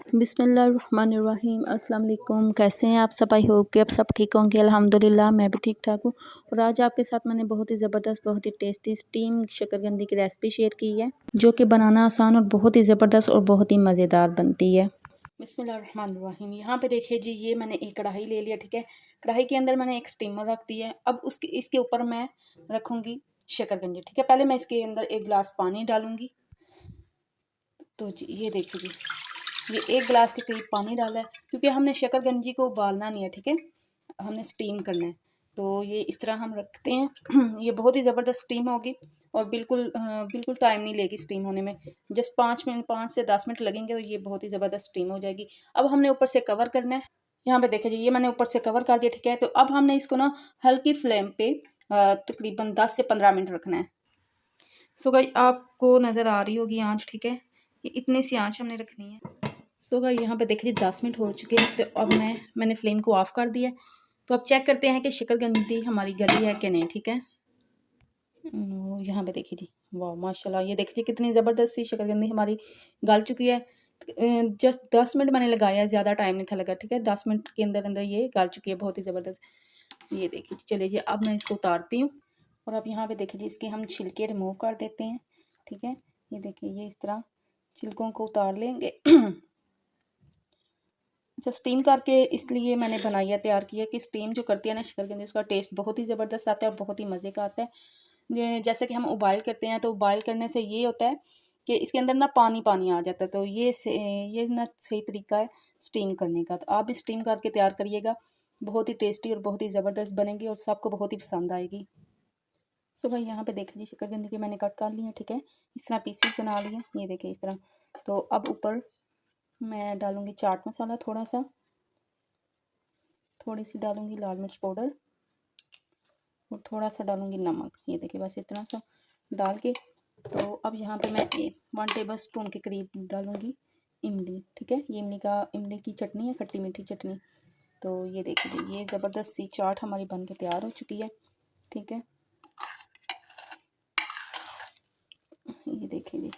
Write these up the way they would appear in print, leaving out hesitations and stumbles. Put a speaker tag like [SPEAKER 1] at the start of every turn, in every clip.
[SPEAKER 1] बिस्मिल्लाहिर्रहमानिर्रहीम। अस्सलाम वालेकुम। कैसे हैं आप सब? आई होप कि आप सब ठीक होंगे। अल्हम्दुलिल्लाह मैं भी ठीक ठाक हूँ। और आज आपके साथ मैंने बहुत ही ज़बरदस्त, बहुत ही टेस्टी स्टीम शकरकंदी की रेसिपी शेयर की है, जो कि बनाना आसान और बहुत ही ज़बरदस्त और बहुत ही मज़ेदार बनती है। बिस्मिल्लाहिर्रहमानिर्रहीम। यहाँ पे देखिए जी, ये मैंने एक कढ़ाई ले लिया, ठीक है। कढ़ाई के अंदर मैंने एक स्टीमर रख दी है। अब इसके ऊपर मैं रखूँगी शकरकंदी, ठीक है। पहले मैं इसके अंदर एक गिलास पानी डालूँगी। तो जी ये देखिए जी, ये एक गिलास के करीब पानी डाला है, क्योंकि हमने शकरकंदी को उबालना नहीं है, ठीक है, हमने स्टीम करना है। तो ये इस तरह हम रखते हैं। ये बहुत ही ज़बरदस्त स्टीम होगी और बिल्कुल टाइम नहीं लेगी स्टीम होने में। जस्ट 5 से 10 मिनट लगेंगे, तो ये बहुत ही ज़बरदस्त स्टीम हो जाएगी। अब हमने ऊपर से कवर करना है। यहाँ पे देखिए जी, ये मैंने ऊपर से कवर कर दिया, ठीक है। तो अब हमने इसको ना हल्की फ्लेम पे तकरीबन 10 से 15 मिनट रखना है। सो गाइस, आपको नज़र आ रही होगी आँच, ठीक है। ये इतनी सी आँच हमने रखनी है। सो गाइस, यहाँ पे देखिए 10 मिनट हो चुके हैं। तो अब मैंने फ्लेम को ऑफ़ कर दिया। तो अब चेक करते हैं कि शकरकंदी हमारी गली है कि नहीं, ठीक है। यहाँ पे देखिए जी, वाह माशाल्लाह, ये देखिए कितनी ज़बरदस्त सी शकरकंदी हमारी गल चुकी है। जस्ट 10 मिनट मैंने लगाया, ज़्यादा टाइम नहीं था लगा, ठीक है। 10 मिनट के अंदर अंदर ये गल चुकी है, बहुत ही ज़बरदस्त। ये देखिए, चलिए जी, अब मैं इसको उतारती हूँ। और अब यहाँ पे देखिए जी, इसके हम छिलके रिमूव कर देते हैं, ठीक है। ये देखिए, ये इस तरह छिलकों को उतार लेंगे। अच्छा, स्टीम करके इसलिए मैंने बनाई है, तैयार की है, कि स्टीम जो करती है ना शकरकंदी, उसका टेस्ट बहुत ही ज़बरदस्त आता है और बहुत ही मज़े का आता है। जैसे कि हम उबाइल करते हैं, तो उबाइल करने से ये होता है कि इसके अंदर ना पानी पानी आ जाता है। तो ये ना सही तरीका है स्टीम करने का। तो आप भी स्टीम करके तैयार करिएगा, बहुत ही टेस्टी और बहुत ही ज़बरदस्त बनेगी और सबको बहुत ही पसंद आएगी। सो भाई, यहाँ पे देख लीजिए, शकरकंदी के मैंने कट कर लिए हैं, ठीक है। इस तरह पीसेस बना लिए, ये देखिए इस तरह। तो अब ऊपर मैं डालूँगी चाट मसाला थोड़ा सा, थोड़ी सी डालूँगी लाल मिर्च पाउडर और थोड़ा सा डालूँगी नमक। ये देखिए, बस इतना सा डाल के, तो अब यहाँ पे मैं 1 टेबल स्पून के करीब डालूँगी इमली, ठीक है। ये इमली की चटनी है, खट्टी मीठी चटनी। तो ये देखिए, ये ज़बरदस्त सी चाट हमारी बन के तैयार हो चुकी है, ठीक है। ये देखिए जी,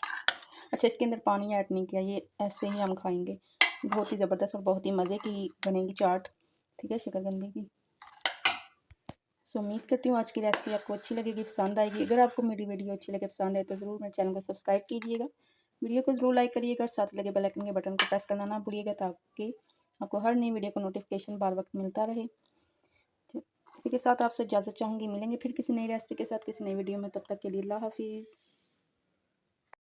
[SPEAKER 1] अच्छा, इसके अंदर पानी ऐड नहीं किया, ये ऐसे ही हम खाएंगे। बहुत ही ज़बरदस्त और बहुत ही मज़े की बनेगी चाट, ठीक है, शकरकंदी की। सो उम्मीद करती हूँ आज की रेसिपी आपको अच्छी लगेगी, पसंद आएगी। अगर आपको मेरी वीडियो अच्छी लगे, पसंद आए, तो ज़रूर मेरे चैनल को सब्सक्राइब कीजिएगा, वीडियो को ज़रूर लाइक करिएगा और साथ लगे बेल आइकन के बटन को प्रेस करना ना भूलिएगा, ताकि आपको हर नई वीडियो का नोटिफिकेशन बार वक्त मिलता रहे। इसी के साथ आपसे इजाज़त चाहूँगी, मिलेंगे फिर किसी नई रेसिपी के साथ किसी नई वीडियो में। तब तक के लिए अल्लाह हाफिज़।